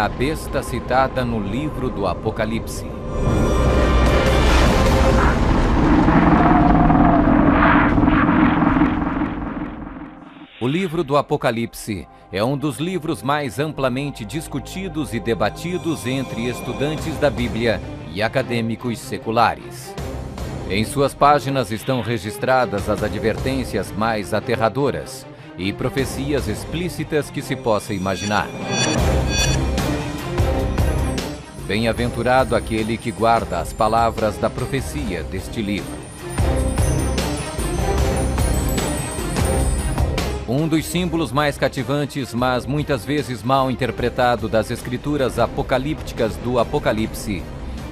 a besta citada no livro do Apocalipse. O livro do Apocalipse é um dos livros mais amplamente discutidos e debatidos entre estudantes da Bíblia e acadêmicos seculares. Em suas páginas estão registradas as advertências mais aterradoras e profecias explícitas que se possa imaginar. Bem-aventurado aquele que guarda as palavras da profecia deste livro. Um dos símbolos mais cativantes, mas muitas vezes mal interpretado das escrituras apocalípticas do Apocalipse,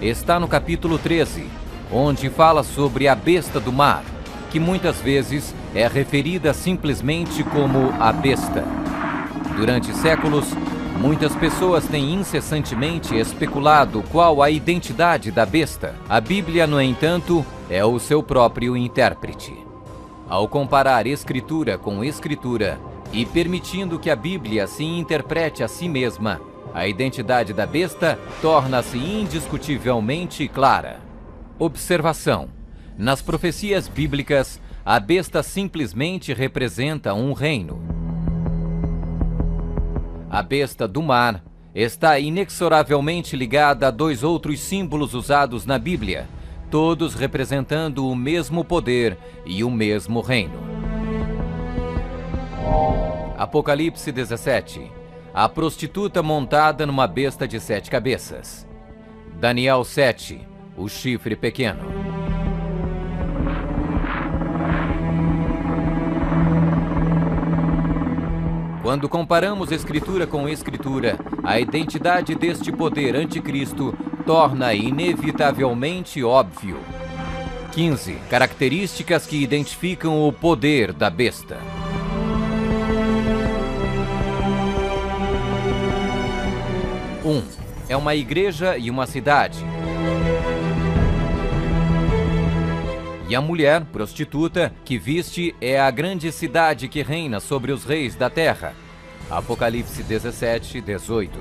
está no capítulo 13, onde fala sobre a besta do mar, que muitas vezes é referida simplesmente como a besta. Durante séculos, muitas pessoas têm incessantemente especulado qual a identidade da besta. A Bíblia, no entanto, é o seu próprio intérprete. Ao comparar Escritura com Escritura e permitindo que a Bíblia se interprete a si mesma, a identidade da besta torna-se indiscutivelmente clara. Observação: nas profecias bíblicas, a besta simplesmente representa um reino. A besta do mar está inexoravelmente ligada a dois outros símbolos usados na Bíblia, todos representando o mesmo poder e o mesmo reino. Apocalipse 17. A prostituta montada numa besta de 7 cabeças. Daniel 7. O chifre pequeno. Quando comparamos Escritura com Escritura, a identidade deste poder anticristo torna inevitavelmente óbvio. 15. Características que identificam o poder da besta. 1. É uma igreja e uma cidade. E a mulher, prostituta, que viste é a grande cidade que reina sobre os reis da terra. Apocalipse 17, 18.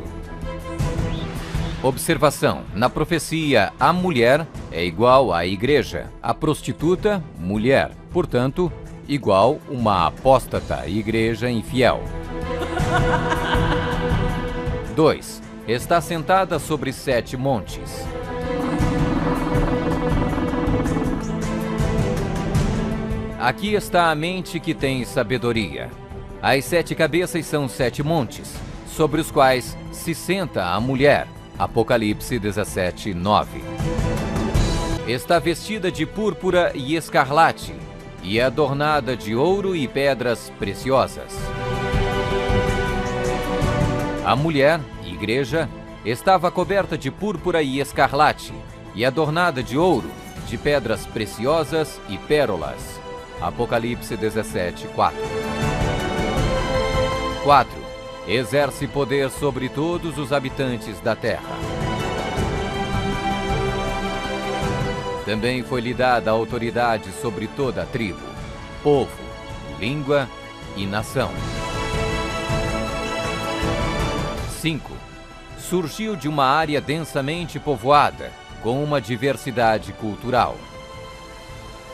Observação: na profecia, a mulher é igual à igreja, a prostituta, mulher, portanto, igual uma apóstata, igreja infiel. 2. Está sentada sobre 7 montes. Aqui está a mente que tem sabedoria. As 7 cabeças são 7 montes, sobre os quais se senta a mulher. Apocalipse 17, 9. Está vestida de púrpura e escarlate, e é adornada de ouro e pedras preciosas. A mulher, igreja, estava coberta de púrpura e escarlate, e adornada de ouro, de pedras preciosas e pérolas. Apocalipse 17, 4. 4. Exerce poder sobre todos os habitantes da terra. Também foi-lhe dada a autoridade sobre toda a tribo, povo, língua e nação. 5. Surgiu de uma área densamente povoada, com uma diversidade cultural.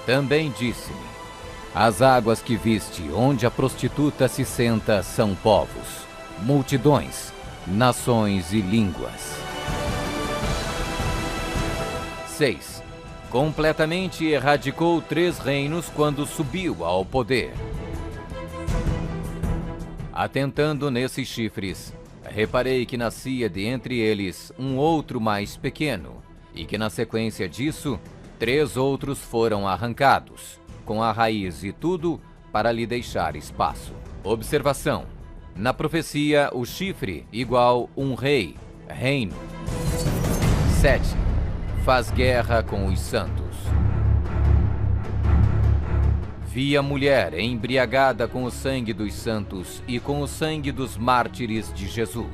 Também disse-me: as águas que viste, onde a prostituta se senta, são povos, multidões, nações e línguas. 6. Completamente erradicou 3 reinos quando subiu ao poder. Atentando nesses chifres, reparei que nascia de entre eles um outro mais pequeno, e que na sequência disso, 3 outros foram arrancados, com a raiz e tudo, para lhe deixar espaço. Observação: na profecia, o chifre igual um rei, reino. 7. Faz guerra com os santos. Vi a mulher embriagada com o sangue dos santos e com o sangue dos mártires de Jesus.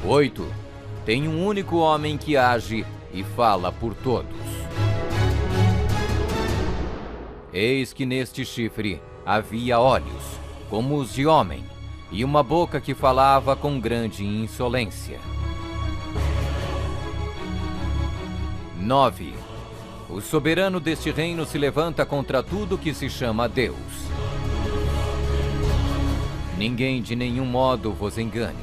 8. Tem um único homem que age e fala por todos. Eis que neste chifre havia olhos, como os de homem, e uma boca que falava com grande insolência. 9. O soberano deste reino se levanta contra tudo que se chama Deus. Ninguém de nenhum modo vos engane.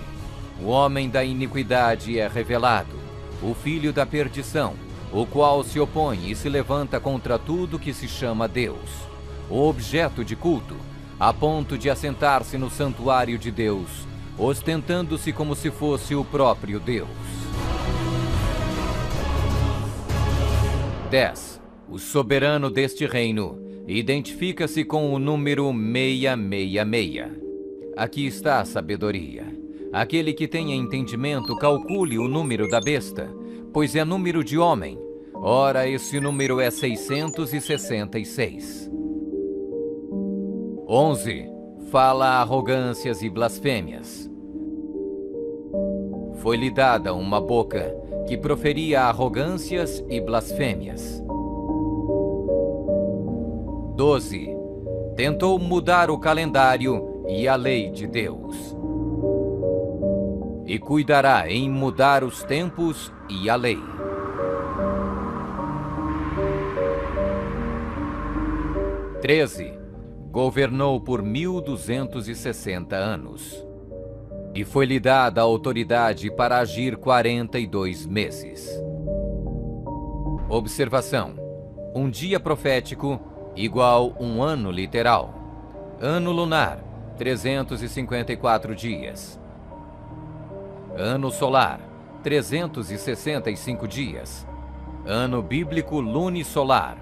O homem da iniquidade é revelado, o filho da perdição, o qual se opõe e se levanta contra tudo que se chama Deus, o objeto de culto, a ponto de assentar-se no santuário de Deus, ostentando-se como se fosse o próprio Deus. 10. O soberano deste reino identifica-se com o número 666. Aqui está a sabedoria. Aquele que tenha entendimento, calcule o número da besta, pois é número de homem. Ora, esse número é 666. 11. Fala arrogâncias e blasfêmias. Foi-lhe dada uma boca que proferia arrogâncias e blasfêmias. 12. Tentou mudar o calendário e a lei de Deus. E cuidará em mudar os tempos e a lei. 13. Governou por 1260 anos. E foi-lhe dada a autoridade para agir 42 meses. Observação: um dia profético igual um ano literal. Ano lunar, 354 dias. Ano solar, 365 dias. Ano bíblico lunisolar,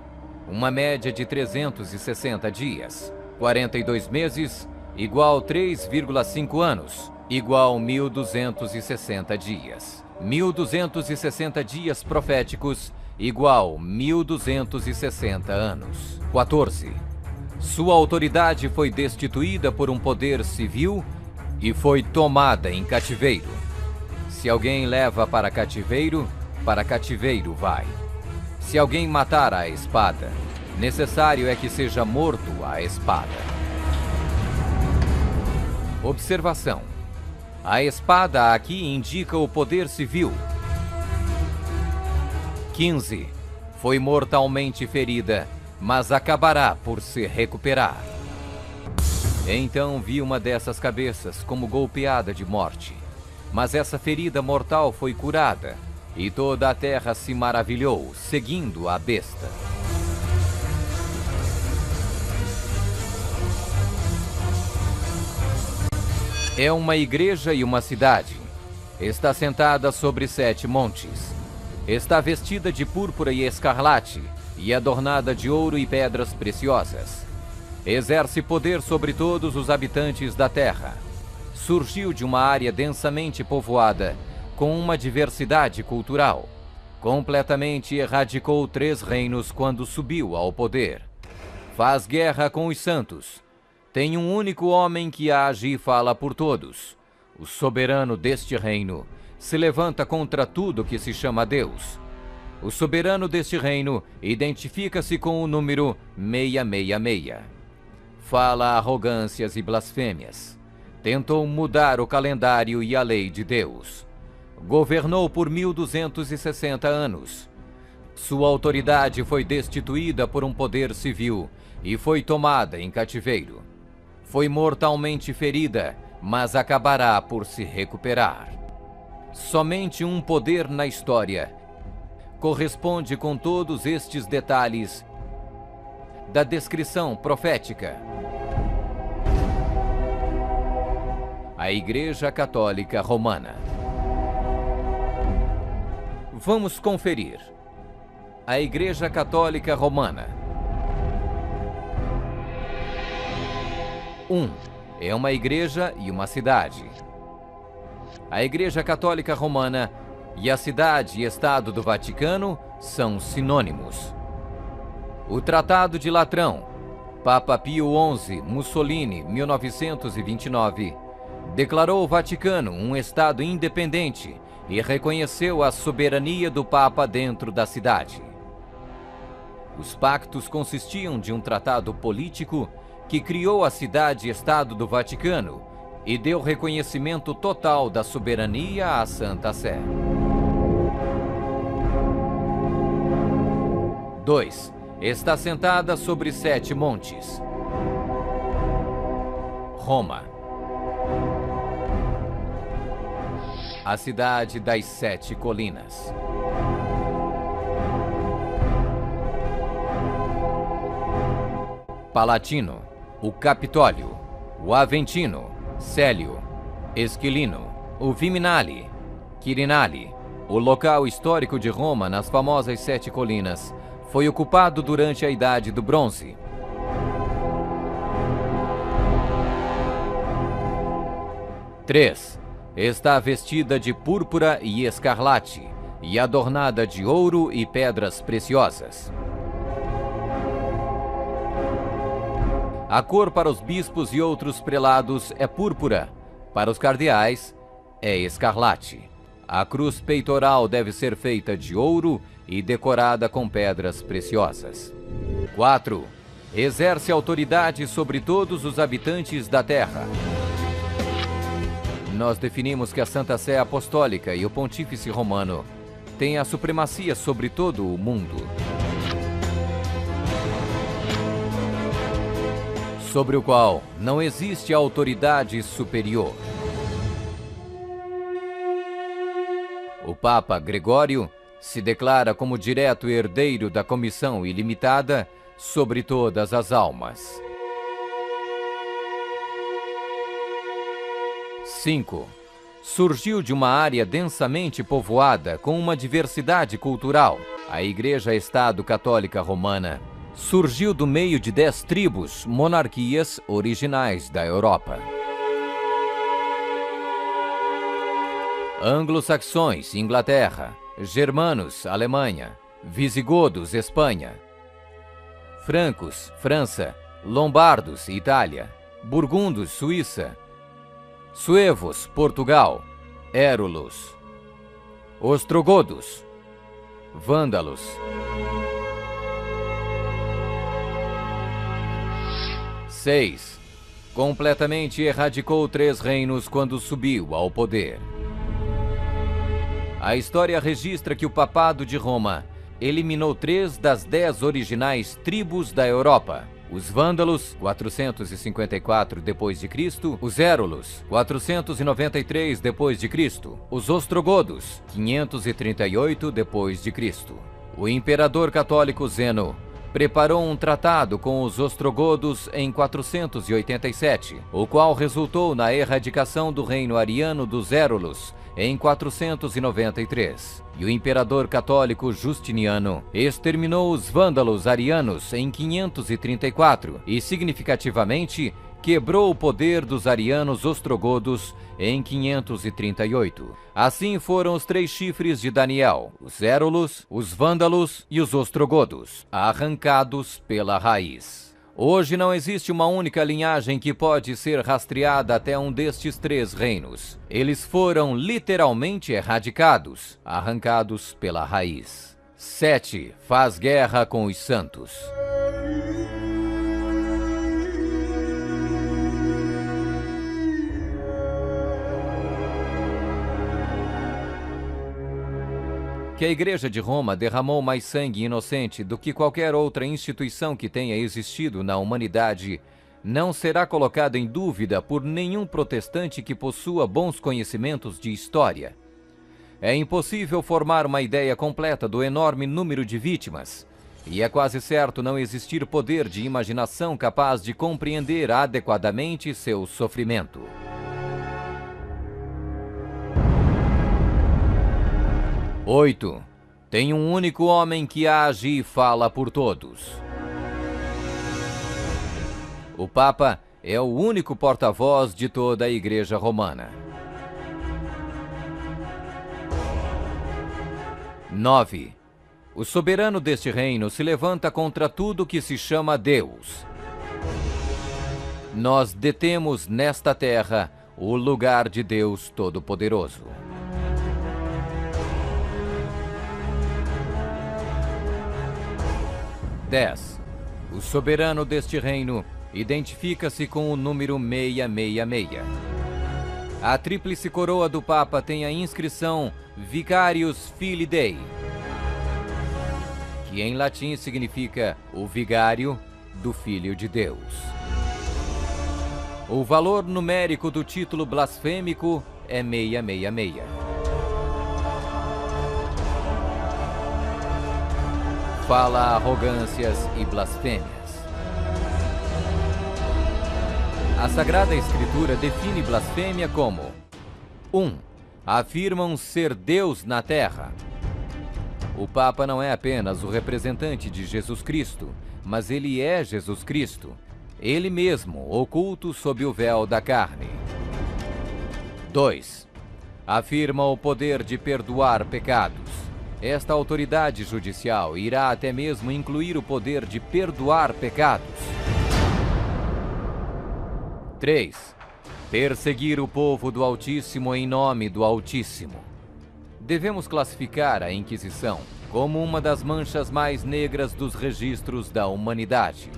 uma média de 360 dias. 42 meses, igual 3,5 anos, igual 1260 dias. 1260 dias proféticos, igual 1260 anos. 14. Sua autoridade foi destituída por um poder civil e foi tomada em cativeiro. Se alguém leva para cativeiro vai. Se alguém matar à espada, necessário é que seja morto à espada. Observação: a espada aqui indica o poder civil. 15. Foi mortalmente ferida, mas acabará por se recuperar. Então vi uma dessas cabeças como golpeada de morte. Mas essa ferida mortal foi curada, e toda a terra se maravilhou, seguindo a besta. É uma igreja e uma cidade. Está sentada sobre 7 montes. Está vestida de púrpura e escarlate, e adornada de ouro e pedras preciosas. Exerce poder sobre todos os habitantes da terra. Surgiu de uma área densamente povoada, com uma diversidade cultural. Completamente erradicou 3 reinos quando subiu ao poder. Faz guerra com os santos. Tem um único homem que age e fala por todos. O soberano deste reino se levanta contra tudo que se chama Deus. O soberano deste reino identifica-se com o número 666. Fala arrogâncias e blasfêmias. Tentou mudar o calendário e a lei de Deus. Governou por 1260 anos. Sua autoridade foi destituída por um poder civil e foi tomada em cativeiro. Foi mortalmente ferida, mas acabará por se recuperar. Somente um poder na história corresponde com todos estes detalhes da descrição profética. A Igreja Católica Romana. Vamos conferir. A Igreja Católica Romana. 1. É uma igreja e uma cidade. A Igreja Católica Romana e a cidade e Estado do Vaticano são sinônimos. O Tratado de Latrão, Papa Pio XI, Mussolini, 1929, declarou o Vaticano um Estado independente e reconheceu a soberania do Papa dentro da cidade. Os pactos consistiam de um tratado político que criou a cidade-estado do Vaticano e deu reconhecimento total da soberania à Santa Sé. 2. Está sentada sobre 7 montes. Roma. A cidade das 7 colinas. Palatino, o Capitólio, o Aventino, Célio, Esquilino, o Viminale, Quirinale. O local histórico de Roma nas famosas 7 colinas foi ocupado durante a Idade do Bronze. Três. Está vestida de púrpura e escarlate e adornada de ouro e pedras preciosas. A cor para os bispos e outros prelados é púrpura, para os cardeais é escarlate. A cruz peitoral deve ser feita de ouro e decorada com pedras preciosas. 4. Exerce autoridade sobre todos os habitantes da terra. Nós definimos que a Santa Sé Apostólica e o Pontífice Romano têm a supremacia sobre todo o mundo. Sobre o qual não existe autoridade superior. O Papa Gregório se declara como direto herdeiro da comissão ilimitada sobre todas as almas. 5. Surgiu de uma área densamente povoada com uma diversidade cultural. A Igreja-Estado Católica Romana surgiu do meio de 10 tribos, monarquias originais da Europa. Anglo-saxões, Inglaterra. Germanos, Alemanha. Visigodos, Espanha. Francos, França. Lombardos, Itália. Burgundos, Suíça. Suevos, Portugal. Érulos. Ostrogodos. Vândalos. 6. Completamente erradicou 3 reinos quando subiu ao poder. A história registra que o Papado de Roma eliminou 3 das 10 originais tribos da Europa. Os Vândalos, 454 d.C., os Érulos, 493 d.C., os Ostrogodos, 538 d.C. O imperador católico Zeno preparou um tratado com os ostrogodos em 487, o qual resultou na erradicação do reino ariano dos Érulos em 493. E o imperador católico Justiniano exterminou os vândalos arianos em 534 e, significativamente, quebrou o poder dos arianos ostrogodos em 538. Assim foram os 3 chifres de Daniel, os Érulos, os Vândalos e os Ostrogodos, arrancados pela raiz. Hoje não existe uma única linhagem que pode ser rastreada até um destes 3 reinos. Eles foram literalmente erradicados, arrancados pela raiz. 7. Faz guerra com os santos. Que a Igreja de Roma derramou mais sangue inocente do que qualquer outra instituição que tenha existido na humanidade não será colocada em dúvida por nenhum protestante que possua bons conhecimentos de história. É impossível formar uma ideia completa do enorme número de vítimas, e é quase certo não existir poder de imaginação capaz de compreender adequadamente seu sofrimento. 8. Tem um único homem que age e fala por todos. O Papa é o único porta-voz de toda a Igreja Romana. 9. O soberano deste reino se levanta contra tudo que se chama Deus. Nós detemos nesta terra o lugar de Deus Todo-Poderoso. 10. O soberano deste reino identifica-se com o número 666. A tríplice coroa do Papa tem a inscrição Vicarius Filii Dei, que em latim significa o vigário do Filho de Deus. O valor numérico do título blasfêmico é 666. Fala arrogâncias e blasfêmias. A Sagrada Escritura define blasfêmia como 1. Afirmam ser Deus na terra. O Papa não é apenas o representante de Jesus Cristo, mas ele é Jesus Cristo, ele mesmo, oculto sob o véu da carne. 2. Afirma o poder de perdoar pecados. Esta autoridade judicial irá até mesmo incluir o poder de perdoar pecados. 3. Perseguir o povo do Altíssimo em nome do Altíssimo. Devemos classificar a Inquisição como uma das manchas mais negras dos registros da humanidade.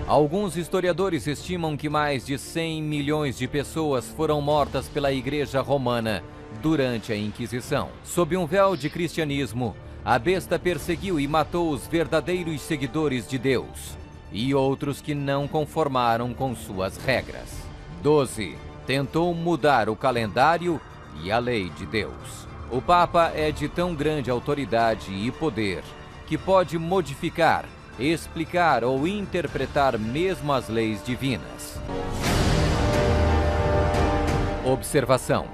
Alguns historiadores estimam que mais de 100 milhões de pessoas foram mortas pela Igreja Romana durante a Inquisição. Sob um véu de cristianismo, a besta perseguiu e matou os verdadeiros seguidores de Deus e outros que não conformaram com suas regras. 12. Tentou mudar o calendário e a lei de Deus. O Papa é de tão grande autoridade e poder que pode modificar, explicar ou interpretar mesmo as leis divinas. Observação: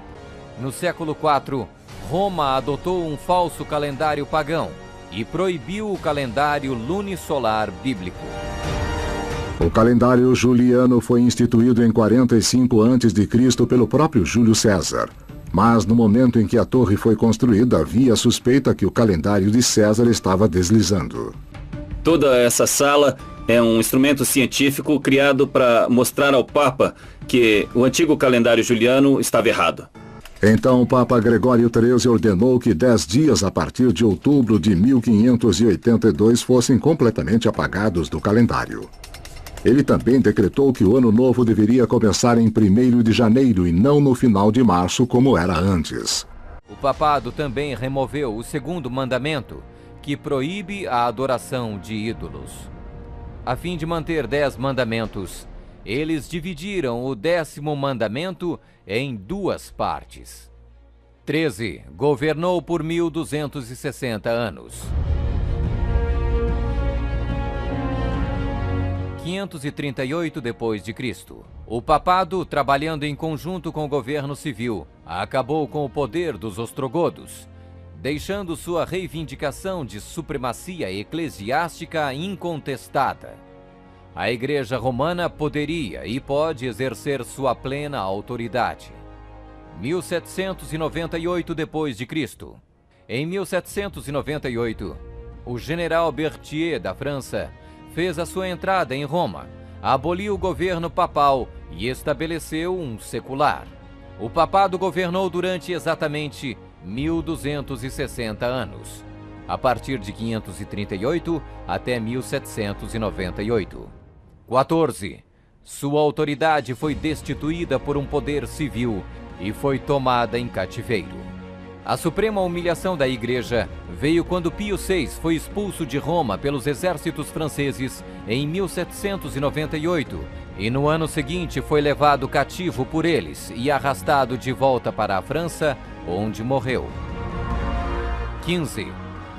no século IV, Roma adotou um falso calendário pagão e proibiu o calendário lunisolar bíblico. O calendário juliano foi instituído em 45 a.C. pelo próprio Júlio César. Mas no momento em que a torre foi construída, havia suspeita que o calendário de César estava deslizando. Toda essa sala é um instrumento científico criado para mostrar ao Papa que o antigo calendário juliano estava errado. Então o Papa Gregório XIII ordenou que 10 dias a partir de outubro de 1582 fossem completamente apagados do calendário. Ele também decretou que o ano novo deveria começar em 1º de janeiro e não no final de março, como era antes. O papado também removeu o 2º mandamento, que proíbe a adoração de ídolos. A fim de manter 10 mandamentos, eles dividiram o 10º mandamento em 2 partes. 13. Governou por 1260 anos. 538 d.C. O papado, trabalhando em conjunto com o governo civil, acabou com o poder dos ostrogodos, deixando sua reivindicação de supremacia eclesiástica incontestada. A Igreja Romana poderia e pode exercer sua plena autoridade. 1798 d.C. Em 1798, o general Berthier da França fez a sua entrada em Roma, aboliu o governo papal e estabeleceu um secular. O papado governou durante exatamente 1260 anos, a partir de 538 até 1798. 14. Sua autoridade foi destituída por um poder civil e foi tomada em cativeiro. A suprema humilhação da Igreja veio quando Pio VI foi expulso de Roma pelos exércitos franceses em 1798 e no ano seguinte foi levado cativo por eles e arrastado de volta para a França, onde morreu. 15.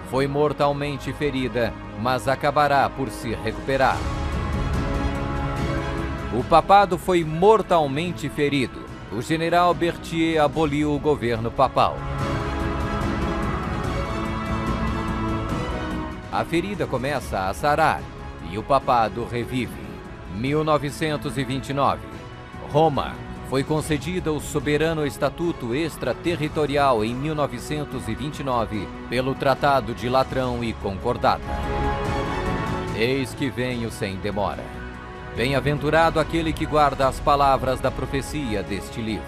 Foi mortalmente ferida, mas acabará por se recuperar. O papado foi mortalmente ferido. O general Berthier aboliu o governo papal. A ferida começa a sarar e o papado revive. 1929. Roma foi concedida o soberano estatuto extraterritorial em 1929 pelo Tratado de Latrão e Concordata. Eis que venho sem demora. Bem-aventurado aquele que guarda as palavras da profecia deste livro.